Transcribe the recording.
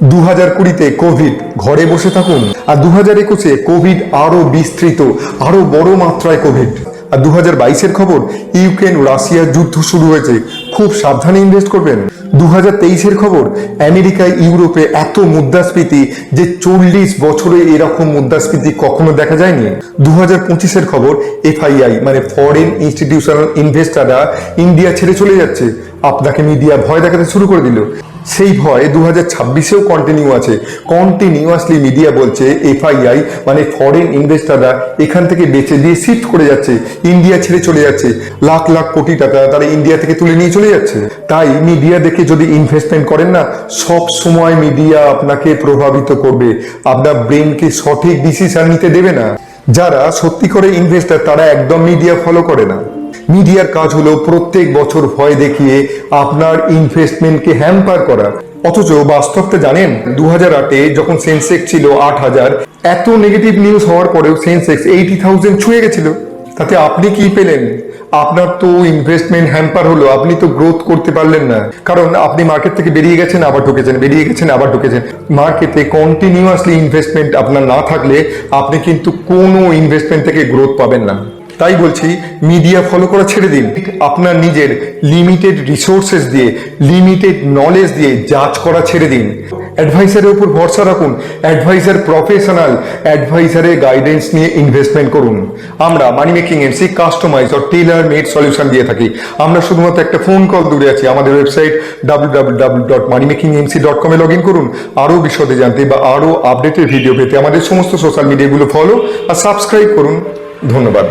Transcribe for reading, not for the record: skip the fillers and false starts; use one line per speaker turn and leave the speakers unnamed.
2020-তে Covid, ঘরে বসে থাকুন। আর 2021-এ কোভিড আরো বিস্তৃত, আরো বড় মাত্রায় কোভিড। আর 2022-এর খবর, ইউক্রেন রাশিয়ার যুদ্ধ শুরু হয়েছে, খুব সাবধানে ইনভেস্ট করবেন। 2023-এর খবর, আমেরিকায় ইউরোপে এত মুদ্রাস্ফীতি যে 40 বছরে এরকম মুদ্রাস্ফীতি কখনো দেখা যায়নি। 2025-এর খবর, এফআইআই মানে ফরেন ইনস্টিটিউশনাল ইনভেস্টররা ইন্ডিয়া ছেড়ে চলে যাচ্ছে। আপনাকে মিডিয়া ভয় দেখাতে শুরু করে দিল। সেই ভয় 2026-এও কন্টিনিউ আছে। কন্টিনিউয়াসলি মিডিয়া বলছে এফআইআই মানে ফরেন ইনভেস্টররা এখান থেকে বেচে দিয়ে শিফট করে যাচ্ছে, ইন্ডিয়া ছেড়ে চলে যাচ্ছে, লাখ লাখ কোটি টাকা তারা ইন্ডিয়া থেকে তুলে নিয়ে চলে যাচ্ছে। তাই মিডিয়া দেখে যদি ইনভেস্টমেন্ট করেন না, সব সময় মিডিয়া আপনাকে প্রভাবিত করবে, আপনার ব্রেনকে সঠিক ডিসিশন নিতে দেবে না। যারা সত্যি করে ইনভেস্টার তারা একদম মিডিয়া ফলো করে না। মিডিয়ার কাজ হলো প্রত্যেক বছর ভয় দেখিয়ে আপনার ইনভেস্টমেন্টকে হ্যাম্পার করা। অথচ বাস্তবটা জানেন, 2008-এ যখন সেন্সেক্স ছিল 8,000, এত নেগেটিভ নিউজ হওয়ার পরেও সেন্সেক্স 80,000 ছুঁয়ে গেছিল। তাতে আপনি কি পেলেন? আপনার তো ইনভেস্টমেন্ট হ্যাম্পার হলো, আপনি তো গ্রোথ করতে পারলেন না। কারণ আপনি মার্কেট থেকে বেরিয়ে গেছেন, আবার ঢুকেছেন, বেরিয়ে গেছেন, আবার ঢুকেছেন। মার্কেটে কন্টিনিউয়াসলি ইনভেস্টমেন্ট আপনার না থাকলে আপনি কিন্তু কোনো ইনভেস্টমেন্ট থেকে গ্রোথ পাবেন না। তাই বলছি, মিডিয়া ফলো করা ছেড়ে দিন। আপনার নিজের লিমিটেড রিসোর্সেস দিয়ে, লিমিটেড নলেজ দিয়ে জাজ করা ছেড়ে দিন। অ্যাডভাইসারের উপর ভরসা রাখুন। অ্যাডভাইসার প্রফেশনাল, অ্যাডভাইসারের গাইডেন্স নিয়ে ইনভেস্টমেন্ট করুন। আমরা মানি মেকিং এমসি কাস্টমাইজ ও টেইলার মেড সলিউশন দিয়ে থাকি। আমরা শুধুমাত্র একটা ফোন কল দূরে আছি। আমাদের ওয়েবসাইট www.moneymakingmc.com-এ লগ ইন করুন। আরও বিশদে জানতে বা আরও আপডেটের ভিডিও পেতে আমাদের সমস্ত সোশ্যাল মিডিয়াগুলো ফলো আর সাবস্ক্রাইব করুন। ধন্যবাদ।